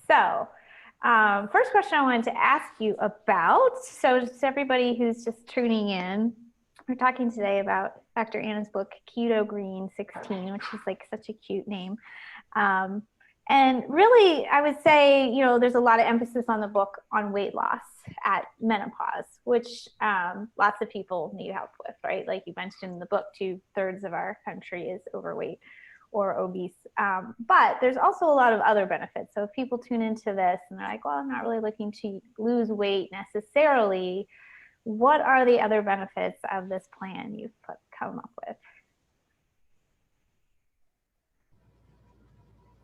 So, first question I wanted to ask you about. So, just everybody who's just tuning in, we're talking today about Dr. Anna's book, Keto Green 16, which is like such a cute name. And really, I would say, you know, there's a lot of emphasis on the book on weight loss at menopause, which lots of people need help with, right? Like you mentioned in the book, 2/3 of our country is overweight or obese. But there's also a lot of other benefits. So if people tune into this and they're like, well, I'm not really looking to lose weight necessarily, what are the other benefits of this plan you've come up with?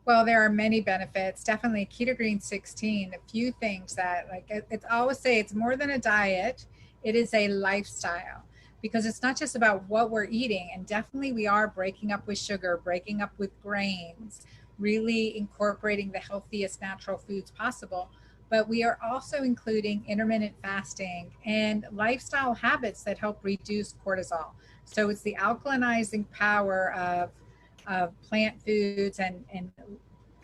Well, there are many benefits. Definitely Keto Green 16, a few things that it's always say it's more than a diet. It is a lifestyle because it's not just about what we're eating. And definitely we are breaking up with sugar, breaking up with grains, really incorporating the healthiest natural foods possible. But we are also including intermittent fasting and lifestyle habits that help reduce cortisol. So it's the alkalinizing power of plant foods and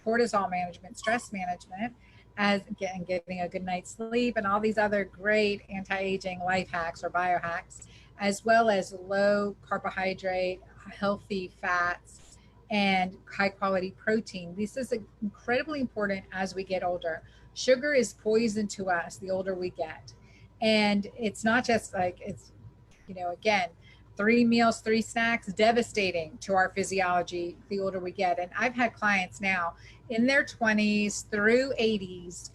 cortisol management, stress management, as getting a good night's sleep, and all these other great anti-aging life hacks or biohacks, as well as low carbohydrate, healthy fats, and high quality protein. This is incredibly important as we get older. Sugar is poison to us the older we get. And it's not just like it's, again, 3 meals, 3 snacks, devastating to our physiology the older we get. And I've had clients now in their 20s through 80s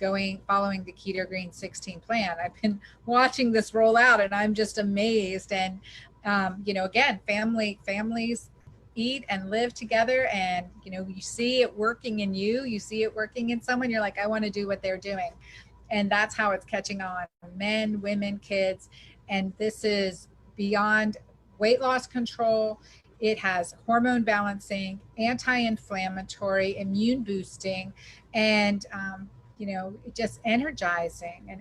following the Keto Green 16 plan. I've been watching this roll out and I'm just amazed. And, again, families eat and live together, and, you see it working in you see it working in someone. You're like, I want to do what they're doing. And that's how it's catching on. Men, women, kids. And this is beyond weight loss control. It has hormone balancing, anti-inflammatory, immune boosting, and just an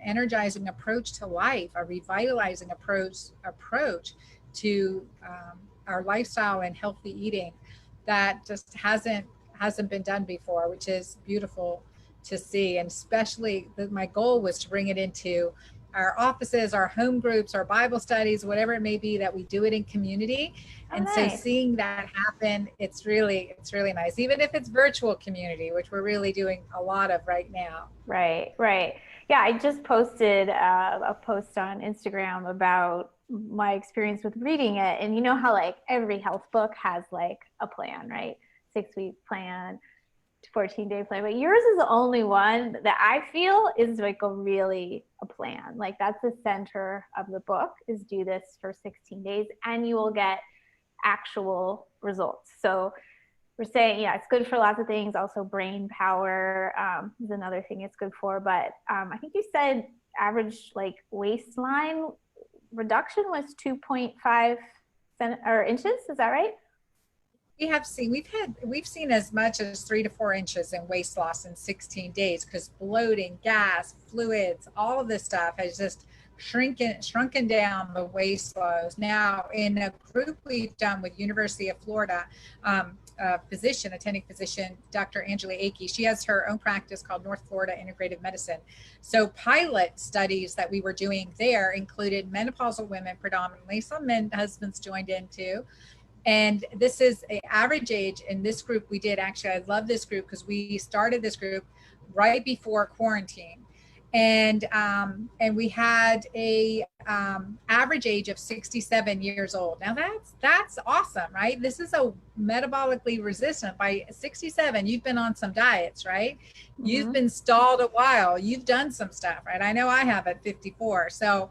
energizing approach to life, a revitalizing approach to our lifestyle and healthy eating that just hasn't been done before, which is beautiful to see. And especially my goal was to bring it into our offices, our home groups, our Bible studies, whatever it may be, that we do it in community. And so seeing that happen, it's really nice, even if it's virtual community, which we're really doing a lot of right now. Right. Yeah, I just posted a post on Instagram about my experience with reading it. And you know how like every health book has like a plan, right? 6-week plan, 14-day plan, but yours is the only one that I feel is like a plan. Like that's the center of the book, is do this for 16 days and you will get actual results. So we're saying, yeah, it's good for lots of things. Also brain power is another thing it's good for. But I think you said average like waistline reduction was 2.5 inches. Is that right? We've seen as much as 3 to 4 inches in waist loss in 16 days, because bloating, gas, fluids, all of this stuff has just shrunken down the waist lows. Now, in a group we've done with University of Florida, attending physician, Dr. Angela Akey, she has her own practice called North Florida Integrative Medicine. So pilot studies that we were doing there included menopausal women predominantly. Some men husbands joined in too. And this is an average age in this group we did. Actually, I love this group because we started this group right before quarantine. And we had a average age of 67 years old. Now that's awesome, right? This is a metabolically resistant. By 67, you've been on some diets, right? Mm-hmm. You've been stalled a while. You've done some stuff, right? I know I have at 54. So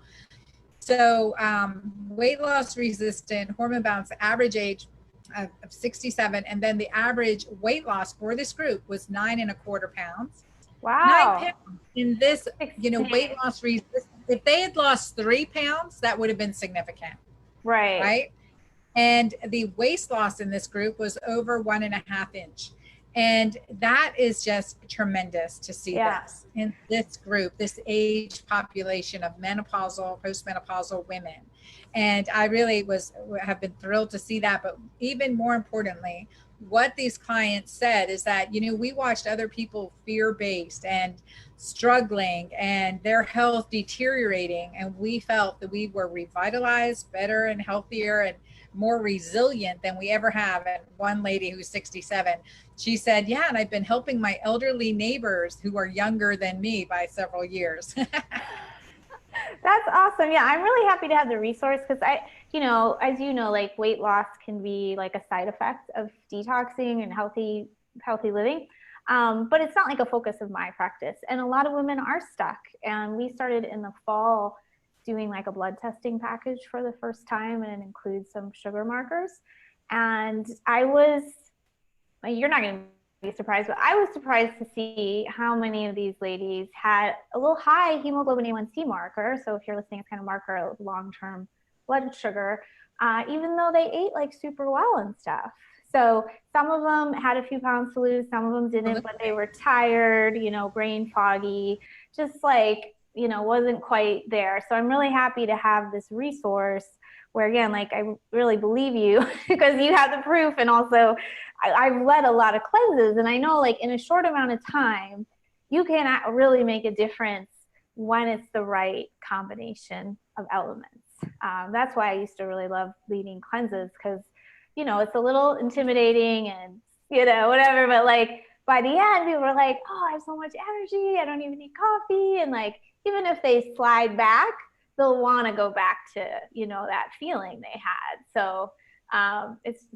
weight loss resistant, hormone balance, average age of 67. And then the average weight loss for this group was 9.25 pounds. Wow. 9 pounds in this, weight loss resistant. If they had lost 3 pounds, that would have been significant. Right. And the waist loss in this group was over 1.5 inch. And that is just tremendous to see this in this group, this age population of menopausal, postmenopausal women. And I really have been thrilled to see that. But even more importantly, what these clients said is that, you know, we watched other people fear-based and struggling and their health deteriorating, and we felt that we were revitalized, better and healthier and more resilient than we ever have. And one lady who's 67, she said, yeah, and I've been helping my elderly neighbors who are younger than me by several years. That's awesome. Yeah, I'm really happy to have the resource because you know, as you know, like weight loss can be like a side effect of detoxing and healthy living. But it's not like a focus of my practice. And a lot of women are stuck. And we started in the fall doing like a blood testing package for the first time, and it includes some sugar markers. And you're not going to be surprised, but I was surprised to see how many of these ladies had a little high hemoglobin A1C marker. So if you're listening, it's kind of marker of long-term blood sugar, even though they ate like super well and stuff. So some of them had a few pounds to lose, some of them didn't, but they were tired, you know, brain foggy, just like, you know, wasn't quite there. So I'm really happy to have this resource where, again, like I really believe you because you have the proof. And also I've led a lot of cleanses, and I know like in a short amount of time, you can really make a difference when it's the right combination of elements. That's why I used to really love leading cleanses, because, you know, it's a little intimidating and, you know, whatever, but like by the end, people were like, oh, I have so much energy, I don't even need coffee. And like, even if they slide back, they'll want to go back to, you know, that feeling they had. So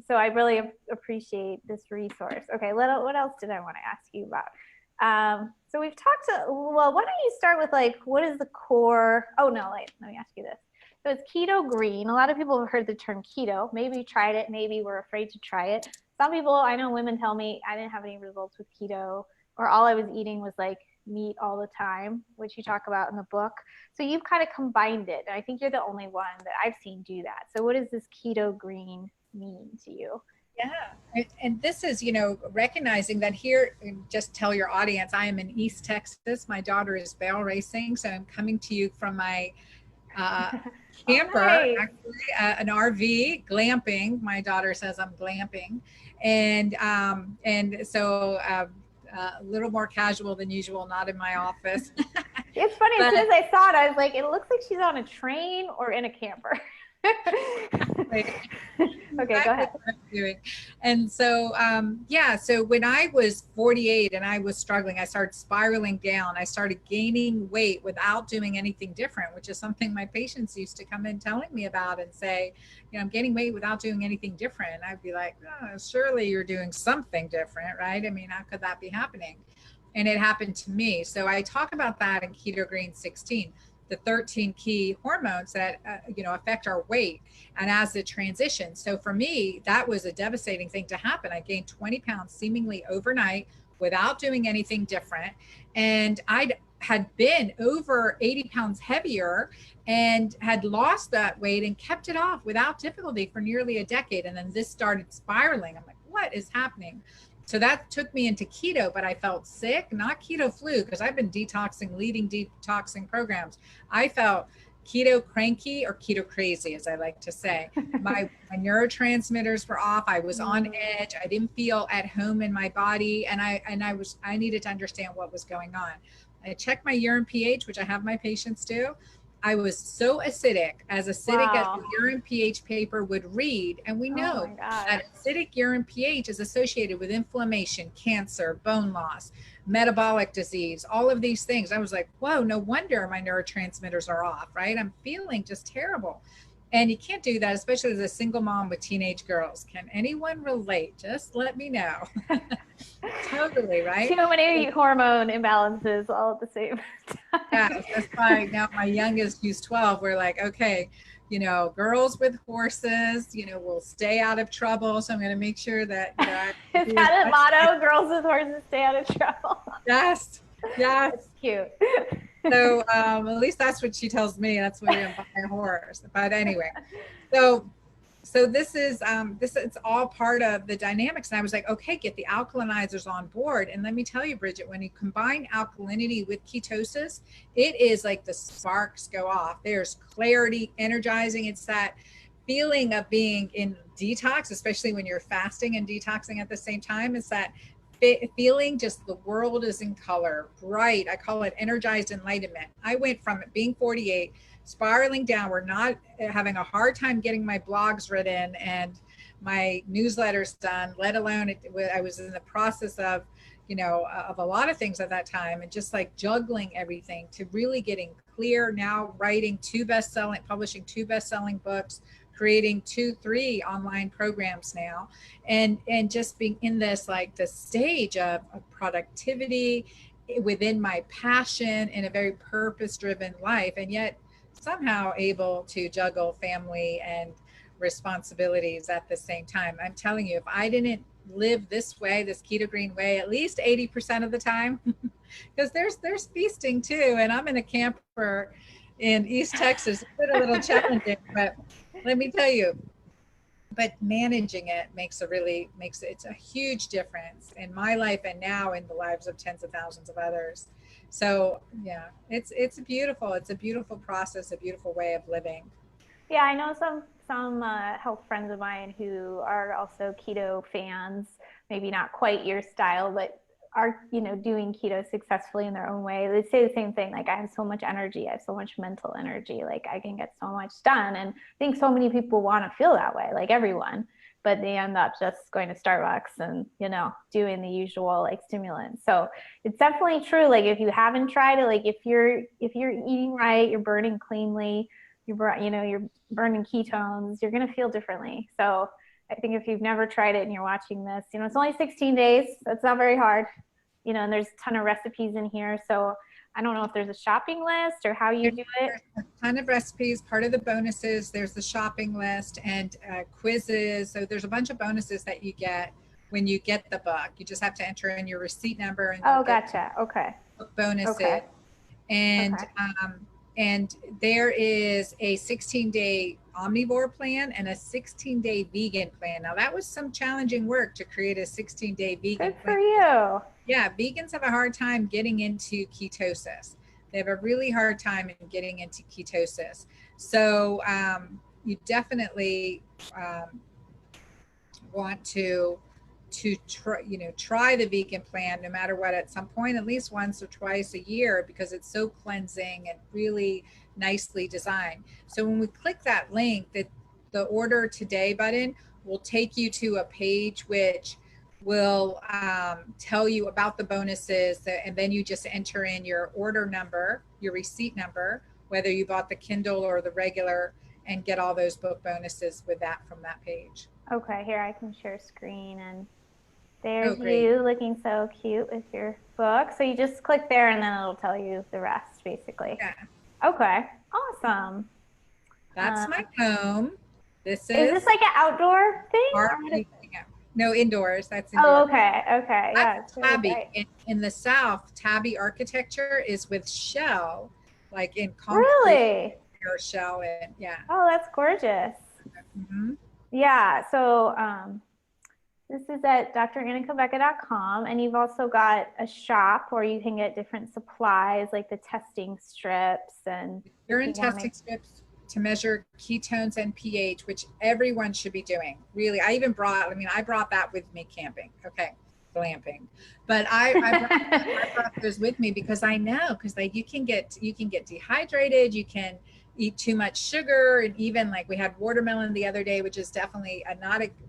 so I really appreciate this resource. Okay, what else did I want to ask you about? So we've talked well, why don't you start with like, what is the core? Oh no, wait, let me ask you this. So it's Keto Green. A lot of people have heard the term keto. Maybe you tried it, maybe were afraid to try it. Some people, I know women tell me I didn't have any results with keto, or all I was eating was like meat all the time, which you talk about in the book. So you've kind of combined it. And I think you're the only one that I've seen do that. So what does this Keto Green mean to you? Yeah. And this is, you know, recognizing that here, just tell your audience, I am in East Texas. My daughter is barrel racing. So I'm coming to you from my camper, nice. actually, an RV, glamping. My daughter says I'm glamping. And so a little more casual than usual, not in my office. It's funny, But, as soon as I saw it, I was like, it looks like she's on a train or in a camper. Okay, go ahead. And so, yeah, so when I was 48 and I was struggling, I started spiraling down. I started gaining weight without doing anything different, which is something my patients used to come in telling me about and say, you know, I'm gaining weight without doing anything different. And I'd be like, oh, surely you're doing something different, right? I mean, how could that be happening? And it happened to me. So I talk about that in Keto Green 16, the 13 key hormones that you know, affect our weight and as it transitions. So for me, that was a devastating thing to happen. I gained 20 pounds seemingly overnight without doing anything different, and I had been over 80 pounds heavier and had lost that weight and kept it off without difficulty for nearly a decade. And then this started spiraling. I'm like, what is happening? So that took me into keto, but I felt sick, not keto flu, because I've been leading detoxing programs. I felt keto cranky, or keto crazy, as I like to say. My neurotransmitters were off. I was on edge. I didn't feel at home in my body. And I needed to understand what was going on. I checked my urine pH, which I have my patients do. I was so acidic as the urine pH paper would read. And we know that acidic urine pH is associated with inflammation, cancer, bone loss, metabolic disease, all of these things. I was like, whoa, no wonder my neurotransmitters are off, right? I'm feeling just terrible. And you can't do that, especially as a single mom with teenage girls. Can anyone relate? Just let me know. Totally, right? Too many hormone imbalances all at the same time. Yeah, that's why now my youngest, who's 12, we're like, okay, you know, girls with horses, you know, will stay out of trouble. So I'm going to make sure that, you know, is that a motto? Girls with horses stay out of trouble. Yes. Yes. That's cute. So at least that's what she tells me. That's why I'm buying a horse. But anyway, so this is it's all part of the dynamics. And I was like, okay, get the alkalinizers on board. And let me tell you, Bridgit, when you combine alkalinity with ketosis, it is like the sparks go off. There's clarity, energizing. It's that feeling of being in detox, especially when you're fasting and detoxing at the same time, is that feeling just the world is in color, bright. I call it energized enlightenment. I went from being 48, spiraling downward, not having a hard time getting my blogs written and my newsletters done, let alone I was in the process of, of a lot of things at that time, and just like juggling everything, to really getting clear, now writing publishing two best-selling books, creating 3 online programs now, and just being in this, like, the stage of productivity within my passion in a very purpose-driven life, and yet somehow able to juggle family and responsibilities at the same time. I'm telling you, if I didn't live this way, this Keto Green way, at least 80% of the time, because there's feasting too, and I'm in a camper in East Texas. It's a little challenging, but let me tell you, but managing it makes it's a huge difference in my life and now in the lives of tens of thousands of others. So yeah, it's a beautiful process, a beautiful way of living. Yeah, I know some health friends of mine who are also keto fans, maybe not quite your style, but are, doing keto successfully in their own way. They say the same thing. Like, I have so much energy. I have so much mental energy. Like, I can get so much done. And I think so many people want to feel that way, like everyone, but they end up just going to Starbucks and, doing the usual like stimulants. So it's definitely true. Like, if you haven't tried it, like if you're eating right, you're burning cleanly, you're burning ketones, you're going to feel differently. So I think if you've never tried it and you're watching this, it's only 16 days. That's not very hard, and there's a ton of recipes in here. So I don't know if there's a shopping list or how you do it. There's a ton of recipes. Part of the bonuses, there's the shopping list and quizzes. So there's a bunch of bonuses that you get when you get the book. You just have to enter in your receipt number and gotcha. Okay. Book bonuses. Okay. And and there is a 16-day omnivore plan and a 16-day vegan plan. Now, that was some challenging work to create a 16-day vegan plan. Good for you. Yeah, vegans have a hard time getting into ketosis. They have a really hard time in getting into ketosis. So you definitely want to try the vegan plan, no matter what, at some point, at least once or twice a year, because it's so cleansing and really nicely designed. So when we click that link, that the order today button will take you to a page which will tell you about the bonuses, and then you just enter in your order number, your receipt number, whether you bought the Kindle or the regular, and get all those book bonuses with that from that page. Okay, here I can share screen, and there's you looking so cute with your book. So you just click there and then it'll tell you the rest, basically. Yeah. Okay, awesome. That's my home. Is this like an outdoor thing? No, indoors. That's indoors. Oh, okay. Okay. That's tabby. In the South, tabby architecture is with shell, like in concrete. Really? Or shell, and yeah. Oh, that's gorgeous. Mm-hmm. Yeah. So this is at dranncabeca.com, and you've also got a shop where you can get different supplies like the testing strips and urine testing strips to measure ketones and pH, which everyone should be doing. Really, I brought that with me camping. Okay, glamping, but I brought those with me because I know, because like you can get dehydrated, you can eat too much sugar, and even like we had watermelon the other day, which is definitely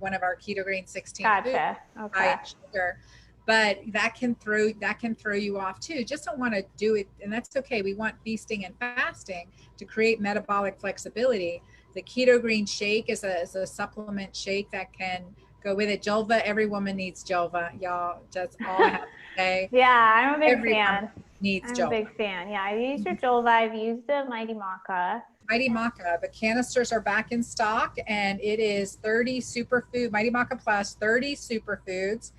one of our Keto Green 16 gotcha. foods, high sugar, but that can throw you off too. Just don't want to do it, and that's okay. We want feasting and fasting to create metabolic flexibility. The Keto Green shake is a supplement shake that can go with it. Julva, every woman needs Julva, y'all. That's all I have to say. Yeah, I'm a big fan. Needs I'm Julva. a big fan. Yeah, I've used your Julva. I've used the Mighty Maca. Mighty Maca. The canisters are back in stock, and it is 30 superfood, Mighty Maca Plus, 30 superfoods.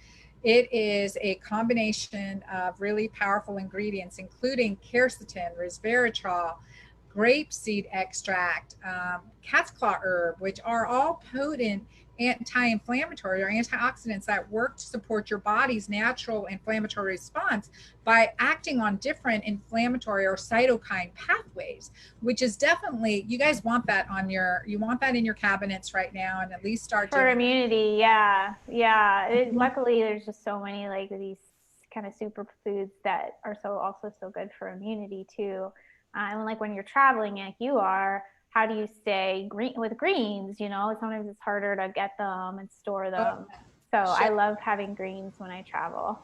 It is a combination of really powerful ingredients, including quercetin, resveratrol, grapeseed extract, cat's claw herb, which are all potent anti-inflammatory or antioxidants that work to support your body's natural inflammatory response by acting on different inflammatory or cytokine pathways, which is definitely, you guys want that you want that in your cabinets right now, and at least start For doing it. immunity, yeah, yeah. Luckily, there's just so many like these kind of superfoods that are also so good for immunity too. And like when you're traveling, like you are, how do you stay green with greens? You know, sometimes it's harder to get them and store Oh, them. So sure. I love having greens when I travel.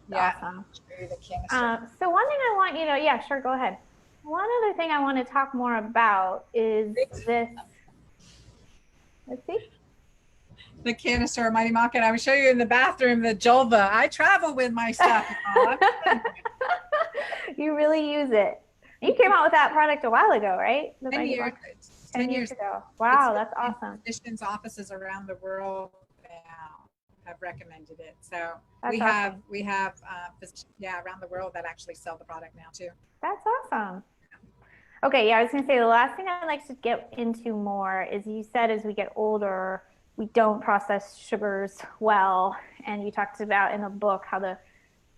It's Yeah, awesome. show you the canister. So one thing I want you to, yeah, sure, go ahead. One other thing I want to talk more about is this. Let's see. The canister of Mighty Maca. I would show you in the bathroom the Julva. I travel with my stuff. You really use it. You came out with that product a while ago, right? 10 years. 10 years ago. Wow, that's awesome. Physicians' offices around the world now have recommended it. So That's we have awesome. around the world that actually sell the product now too. That's awesome. Okay, yeah, I was gonna say the last thing I'd like to get into more is you said as we get older, we don't process sugars well. And you talked about in the book how the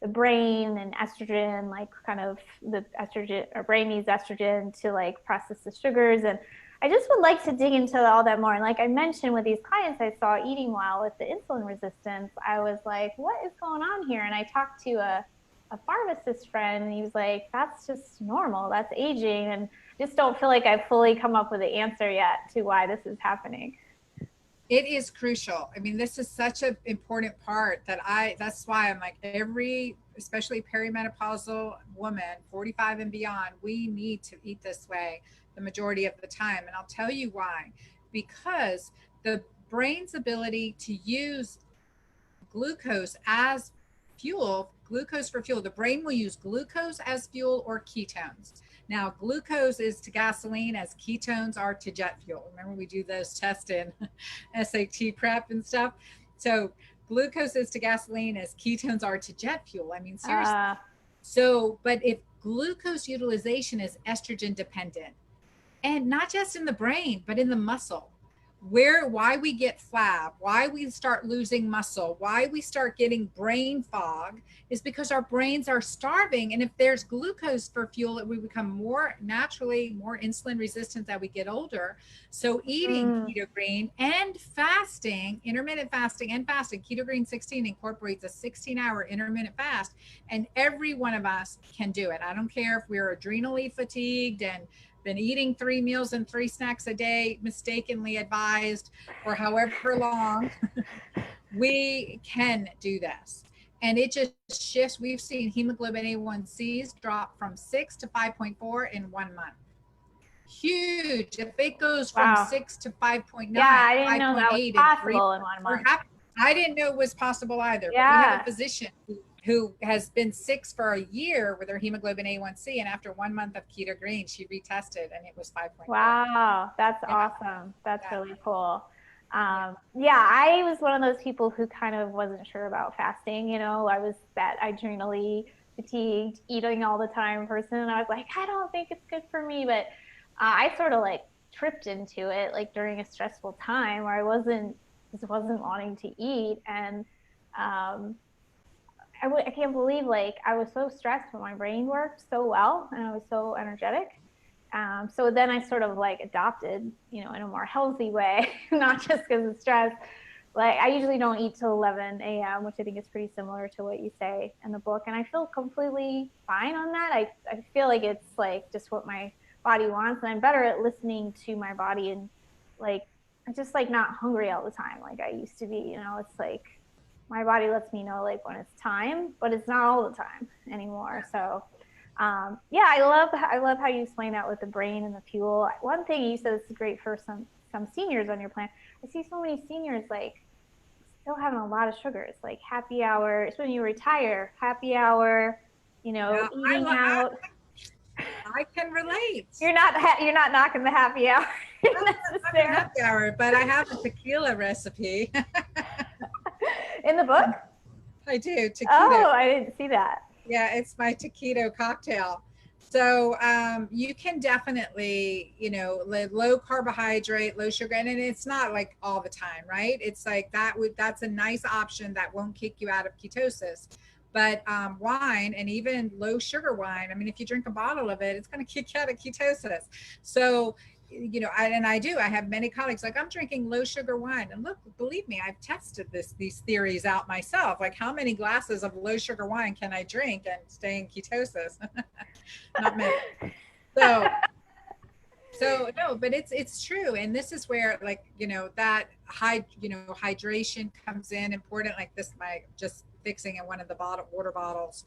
brain and estrogen, like kind of the estrogen, our brain needs estrogen to like process the sugars. And I just would like to dig into all that more. And like I mentioned with these clients I saw eating well with the insulin resistance, I was like, what is going on here? And I talked to a pharmacist friend and he was like, that's just normal, that's aging. And just don't feel like I've fully come up with the answer yet to why this is happening. It is crucial. I mean, this is such an important part that's why I'm like, especially perimenopausal woman, 45 and beyond, we need to eat this way the majority of the time. And I'll tell you why. Because the brain's ability to use glucose as fuel, glucose for fuel, the brain will use glucose as fuel or ketones. Now, glucose is to gasoline as ketones are to jet fuel. Remember, we do those tests in SAT prep and stuff. So glucose is to gasoline as ketones are to jet fuel. I mean, seriously. But if glucose utilization is estrogen dependent, and not just in the brain, but in the muscle, why we get flab, why we start losing muscle, why we start getting brain fog is because our brains are starving. And if there's glucose for fuel, we become more insulin resistant as we get older. So eating Keto Green and fasting, intermittent fasting and fasting, Keto Green 16 incorporates a 16-hour intermittent fast, and every one of us can do it. I don't care if we're adrenally fatigued and been eating 3 meals and 3 snacks a day, mistakenly advised, for however long, we can do this. And it just shifts. We've seen hemoglobin A1Cs drop from 6 to 5.4 in 1 month. Huge. If it goes from 6 to 5.9, yeah, I didn't know that was possible in 1 month. I didn't know it was possible either. Yeah. But we have a physician who has been sick for a year with her hemoglobin A1C, and after 1 month of Keto Green, she retested and it was 5.4. Wow, that's awesome. That's really cool. Yeah, I was one of those people who kind of wasn't sure about fasting. You know, I was that adrenally fatigued, eating all the time person, and I was like, I don't think it's good for me. But I sort of like tripped into it, like during a stressful time where I wasn't wanting to eat, and I can't believe like I was so stressed, but my brain worked so well and I was so energetic. So then I sort of like adopted, you know, in a more healthy way, not just because of stress. Like I usually don't eat till 11 a.m., which I think is pretty similar to what you say in the book. And I feel completely fine on that. I feel like it's like just what my body wants. And I'm better at listening to my body and like, I'm just like not hungry all the time like I used to be, you know. It's like my body lets me know like when it's time, but it's not all the time anymore. So yeah, I love how you explain that with the brain and the fuel. One thing you said is great for some seniors on your plan. I see so many seniors like still having a lot of sugars, like happy hour. It's when you retire, happy hour, you know, eating out. I can relate. You're not knocking the happy hour. Happy hour, but I have a tequila recipe. In the book? I do. Taquito. Oh, I didn't see that. Yeah, it's my taquito cocktail. So you can definitely, low carbohydrate, low sugar, and it's not like all the time, right? It's like that's a nice option that won't kick you out of ketosis. But wine, and even low sugar wine, I mean, if you drink a bottle of it, it's going to kick you out of ketosis. So, I have many colleagues like, I'm drinking low sugar wine, and look, believe me, I've tested these theories out myself. Like, how many glasses of low sugar wine can I drink and stay in ketosis? Not many. So no, but it's true. And this is where, like, that hydration comes in important. Like this, my just fixing in one of the water bottles,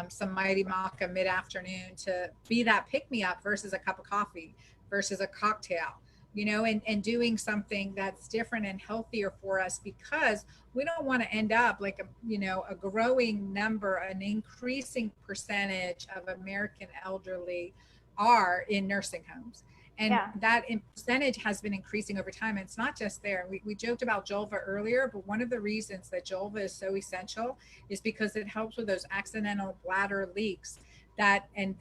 some Mighty Maca mid-afternoon to be that pick me up versus a cup of coffee versus a cocktail, and doing something that's different and healthier for us, because we don't want to end up like a growing number, an increasing percentage of American elderly are in nursing homes. And Yeah. that percentage has been increasing over time. And it's not just there. We joked about Jolva earlier, but one of the reasons that Jolva is so essential is because it helps with those accidental bladder leaks and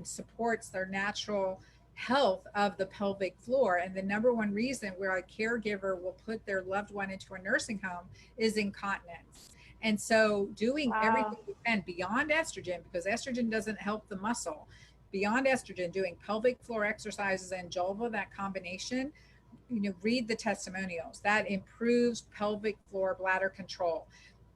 supports their natural health of the pelvic floor. And the number one reason where a caregiver will put their loved one into a nursing home is incontinence. And so doing everything Wow. we can beyond estrogen, because estrogen doesn't help the muscle, beyond estrogen, doing pelvic floor exercises and Jolva, that combination, read the testimonials. That improves pelvic floor bladder control.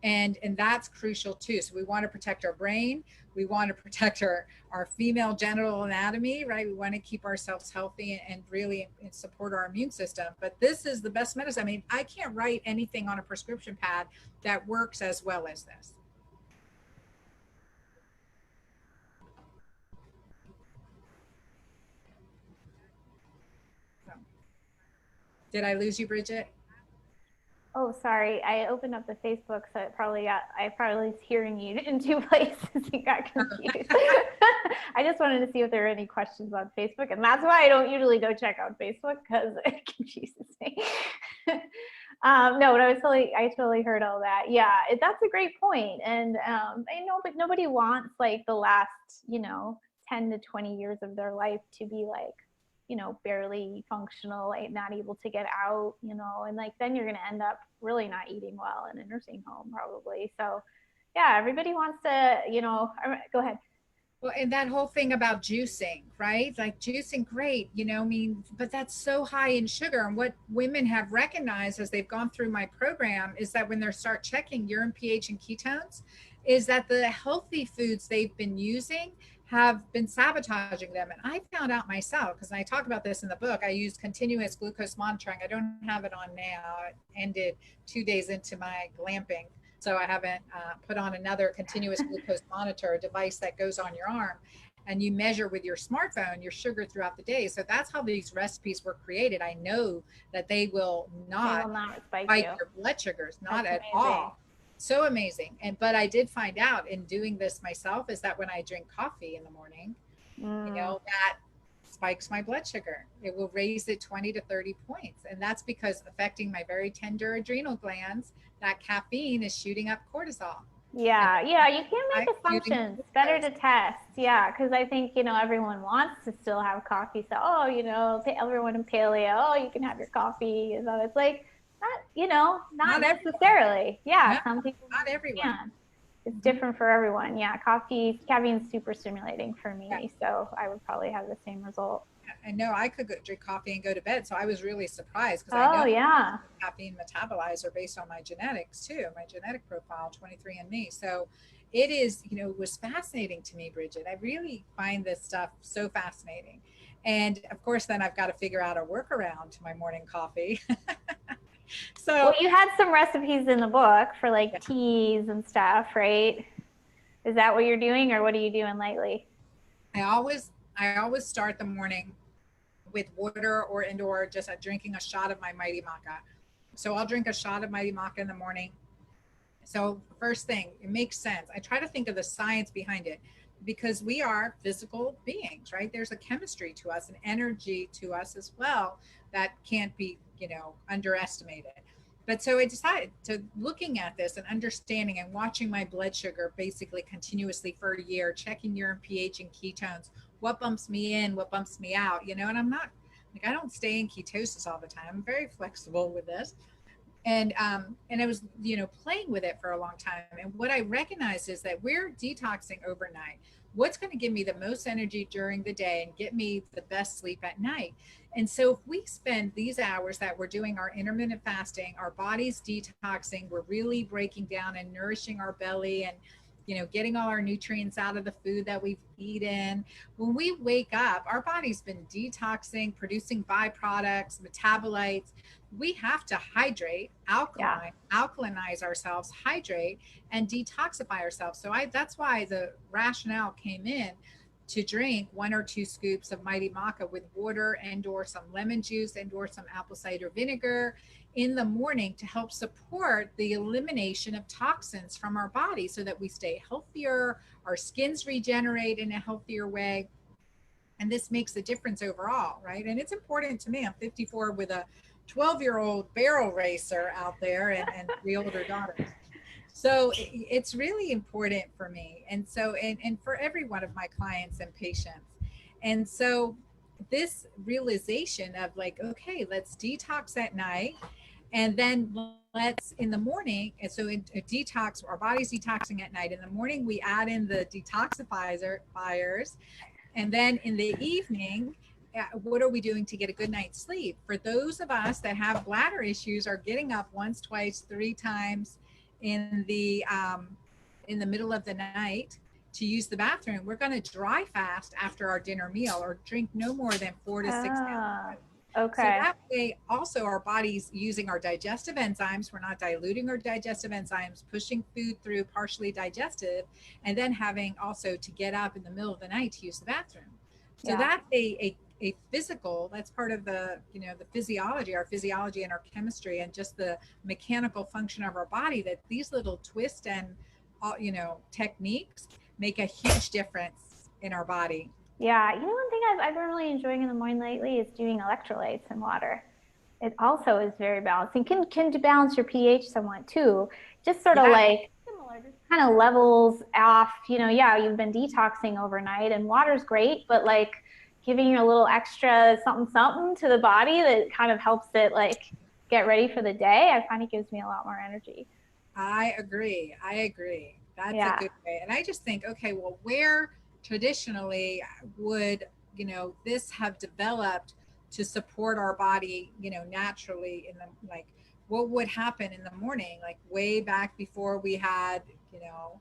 And that's crucial too. So we want to protect our brain. We want to protect our female genital anatomy, right? We want to keep ourselves healthy and really support our immune system. But this is the best medicine. I mean, I can't write anything on a prescription pad that works as well as this. So, did I lose you, Bridgit? Oh, sorry. I opened up the Facebook, so I probably was hearing you in two places and got confused. I just wanted to see if there were any questions on Facebook, and that's why I don't usually go check out Facebook, because it confuses me. No, but I totally heard all that. Yeah, that's a great point. And I know, but nobody wants like the last, 10 to 20 years of their life to be like, barely functional, like not able to get out, and like then you're going to end up really not eating well in a nursing home probably. So yeah, everybody wants to, go ahead. Well, and that whole thing about juicing, right? Like juicing, great, I mean, but that's so high in sugar. And what women have recognized as they've gone through my program is that when they start checking urine pH and ketones, is that the healthy foods they've been using have been sabotaging them. And I found out myself, because I talk about this in the book, I use continuous glucose monitoring. I don't have it on now. It ended 2 days into my glamping. So I haven't put on another continuous glucose monitor, a device that goes on your arm, and you measure with your smartphone your sugar throughout the day. So that's how these recipes were created. I know that they will not spike spike you. your blood sugars, not That's at amazing. all. So amazing. But I did find out in doing this myself is that when I drink coffee in the morning, that spikes my blood sugar. It will raise it 20 to 30 points. And that's because affecting my very tender adrenal glands, that caffeine is shooting up cortisol. Yeah, you can't make assumptions. Better to test. Yeah, because I think, everyone wants to still have coffee. So, everyone in paleo, you can have your coffee. So it's like, not necessarily. Yeah, no, some people not everyone can. It's different for everyone. Yeah, caffeine is super stimulating for me. Yeah. So I would probably have the same result. I know I could drink coffee and go to bed. So I was really surprised because I know Yeah. caffeine metabolizer based on my genetics too, my genetic profile, 23andMe. So it is, was fascinating to me, Bridgit. I really find this stuff so fascinating. And of course, then I've got to figure out a workaround to my morning coffee. Well, you had some recipes in the book for like teas and stuff, right? Is that what you're doing, or what are you doing lately? I always start the morning with water or indoor, just drinking a shot of my Mighty Maca. So I'll drink a shot of Mighty Maca in the morning. So first thing, it makes sense. I try to think of the science behind it, because we are physical beings, right? There's a chemistry to us, an energy to us as well that can't be, underestimated. But so I decided to looking at this and understanding and watching my blood sugar basically continuously for a year, checking urine pH and ketones, what bumps me in, what bumps me out, you know, and I'm not like, I don't stay in ketosis all the time. I'm very flexible with this. And I was, you know, playing with it for a long time. And what I recognized is that we're detoxing overnight. What's going to give me the most energy during the day and get me the best sleep at night? And so if we spend these hours that we're doing our intermittent fasting, our body's detoxing, we're really breaking down and nourishing our belly and, you know, getting all our nutrients out of the food that we've eaten. When we wake up, our body's been detoxing, producing byproducts, metabolites. We have to hydrate, alkalinize ourselves, hydrate, and detoxify ourselves. So that's why the rationale came in to drink 1 or 2 scoops of Mighty Maca with water and or some lemon juice and or some apple cider vinegar in the morning to help support the elimination of toxins from our body so that we stay healthier, our skins regenerate in a healthier way. And this makes a difference overall, right? And it's important to me. I'm 54 with a 12-year-old barrel racer out there and 3 older daughters. So it's really important for me. And so, and for every one of my clients and patients. And so this realization of like, okay, let's detox at night. And then let's in the morning. And so in a detox, our body's detoxing at night. In the morning, we add in the detoxifiers. And then in the evening, what are we doing to get a good night's sleep? For those of us that have bladder issues, are getting up once, twice, 3 times in the middle of the night to use the bathroom, we're going to dry fast after our dinner meal or drink no more than 4 to 6 ounces. Okay. So that way also our body's using our digestive enzymes. We're not diluting our digestive enzymes, pushing food through partially digestive, and then having also to get up in the middle of the night to use the bathroom. So that's a physical, that's part of the, you know, the physiology, our physiology and our chemistry and just the mechanical function of our body, that these little twists and, you know, techniques make a huge difference in our body. Yeah, you know, one thing I've been really enjoying in the morning lately is doing electrolytes in water. It also is very balancing. Can balance your pH somewhat too. Just sort of like similar, just kind of levels off. You know, yeah, you've been detoxing overnight, and water's great, but like giving you a little extra something to the body that kind of helps it like get ready for the day. I find it gives me a lot more energy. I agree. That's a good way. And I just think, okay, well, where traditionally would, you know, this have developed to support our body, you know, naturally in the, like, what would happen in the morning, like way back before we had, you know,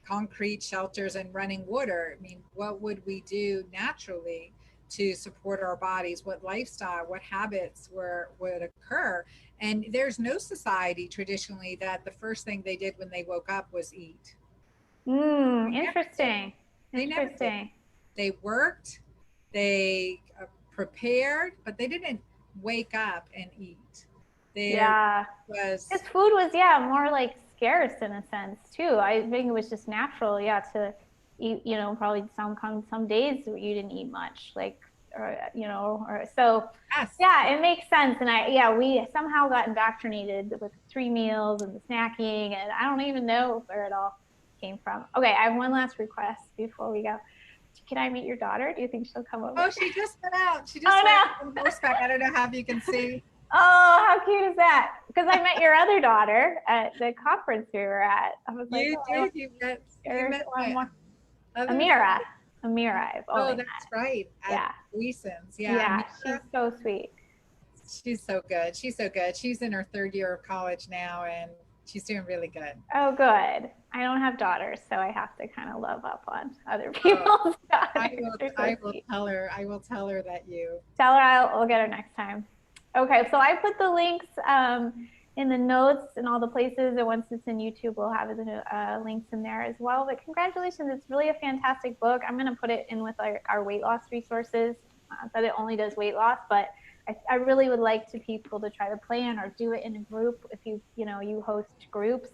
concrete shelters and running water. I mean, what would we do naturally to support our bodies? What lifestyle, what habits would occur? And there's no society traditionally that the first thing they did when they woke up was eat. Interesting. They never did. They worked, they prepared, but they didn't wake up and eat. Because food was more like scarce in a sense too. I think it was just natural, to eat. You know, probably some days you didn't eat much, like, or you know, or so. Yes. Yeah, it makes sense. And we somehow got indoctrinated with 3 meals and the snacking, and I don't even know where it all came from. Okay, I have one last request before we go. Can I meet your daughter? Do you think she'll come over? Oh, she just went out. She just went on horseback. I don't know how you can see. Oh, how cute is that? Because I met your other daughter at the conference we were at. I was like, you met my Amira. Oh, that's right. At Gleason's. Yeah, she's so sweet. She's so good. She's in her 3rd year of college now, and she's doing really good. Oh, good. I don't have daughters, so I have to kind of love up on other people's daughters. I will tell her that you. Tell her I'll get her next time. Okay, so I put the links in the notes and all the places, and once it's in YouTube, we'll have the links in there as well. But congratulations, it's really a fantastic book. I'm going to put it in with our weight loss resources. That it only does weight loss, but I really would like people to try to plan or do it in a group. If you host groups,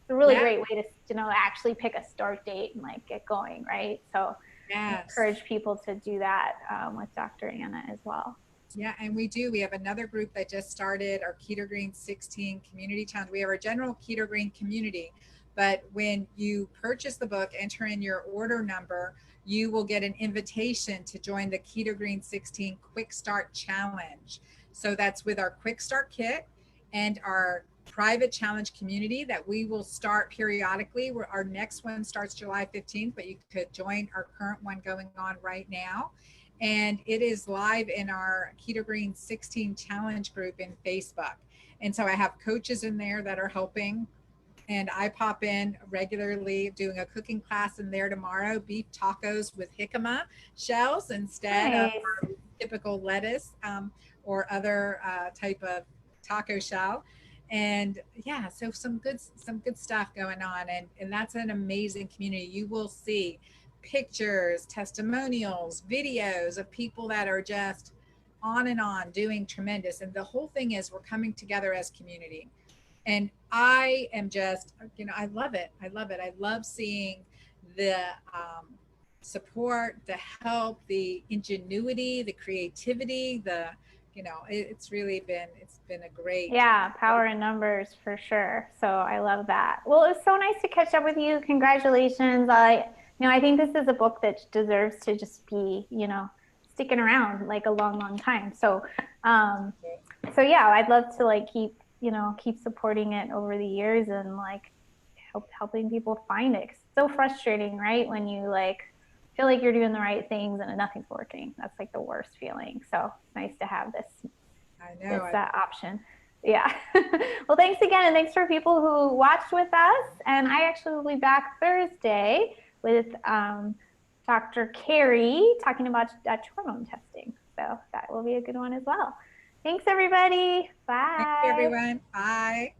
it's a really great way to actually pick a start date and like get going, right? So I encourage people to do that with Dr. Anna as well. Yeah, and we do. We have another group that just started our Keto Green 16 community challenge. We have our general Keto Green community, but when you purchase the book, enter in your order number, you will get an invitation to join the Keto Green 16 Quick Start Challenge. So that's with our Quick Start Kit and our private challenge community that we will start periodically. Our next one starts July 15th, but you could join our current one going on right now, and it is live in our Keto Green 16 challenge group in Facebook. And so I have coaches in there that are helping, and I pop in regularly doing a cooking class in there tomorrow, beef tacos with jicama shells instead of Nice. typical lettuce, or other type of taco shell. And yeah, so some good stuff going on, and that's an amazing community. You will see pictures, testimonials, videos of people that are just on doing tremendous. And the whole thing is we're coming together as community. And I am just, I love it. I love it. I love seeing the support, the help, the ingenuity, the creativity, it's been a great. Yeah, power in numbers for sure. So I love that. Well, it was so nice to catch up with you. Congratulations. I think this is a book that deserves to just be, sticking around like a long, long time. Um, so yeah, I'd love to like keep supporting it over the years and like helping people find it. 'Cause it's so frustrating, right? When you like feel like you're doing the right things and nothing's working. That's like the worst feeling. So it's nice to have I this know. option. Yeah. Well, thanks again. And thanks for people who watched with us. And I actually will be back Thursday with Dr. Carrie talking about Dutch hormone testing. So that will be a good one as well. Thanks, everybody. Thank you, Bye. everyone. Bye.